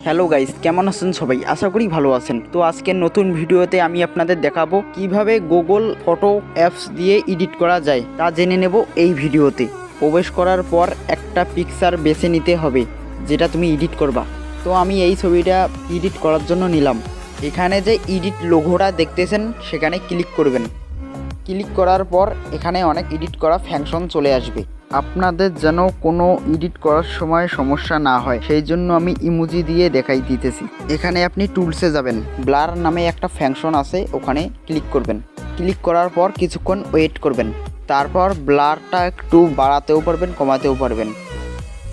Hello guys, কেমন আছেন সবাই? আশা করি ভালো আছেন। তো আজকের নতুন ভিডিওতে আমি আপনাদের দেখাবো কিভাবে গুগল ফটো অ্যাপস দিয়ে এডিট করা যায় তা জেনে নেব এই ভিডিওতে। প্রবেশ করার পর একটা পিকচার বেছে নিতে হবে যেটা তুমি এডিট করবা। তো আমি এই ছবিটা এডিট করার জন্য নিলাম। এখানে যে এডিট লোগোটা দেখতেছেন সেখানে ক্লিক করবেন। ক্লিক করার পর এখানে অনেক এডিট করা ফাংশন চলে আসবে। আপনাদের যেন কোনো এডিট করার সময় সমস্যা না হয় সেই জন্য আমি ইমোজি দিয়ে দেখাই দিতেছি। এখানে আপনি টুলসে যাবেন, ব্লার নামে একটা ফাংশন আছে, ওখানে ক্লিক করবেন। ক্লিক করার পর কিছুক্ষণ ওয়েট করবেন। তারপর ব্লারটা একটু বাড়াতেও পারবেন, কমাতেও পারবেন।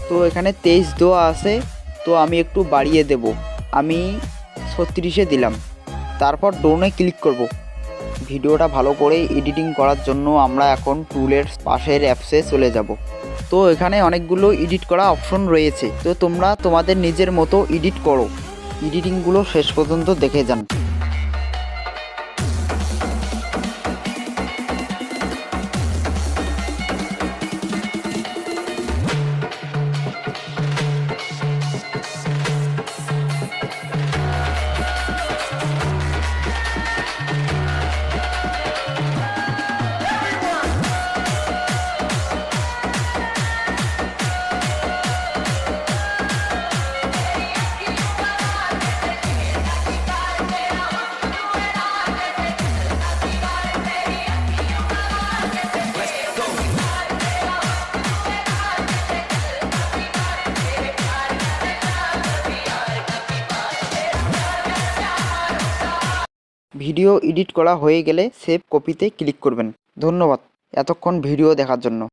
তো এখানে 23 দেওয়া আছে, তো আমি একটু বাড়িয়ে দেব। আমি 36-এ দিলাম। তারপর ডোনে ক্লিক করব। ভিডিওটা ভালো করে এডিটিং করার জন্য আমরা এখন টুলের পাশের অ্যাপসে চলে যাব। তো এখানে অনেকগুলো এডিট করা অপশন রয়েছে, তো তোমরা তোমাদের নিজের মতো এডিট করো। এডিটিংগুলো শেষ পর্যন্ত দেখে যান। ভিডিও এডিট করা হয়ে গেলে সেভ কপিতে ক্লিক করবেন। ধন্যবাদ এতক্ষণ ভিডিও দেখার জন্য।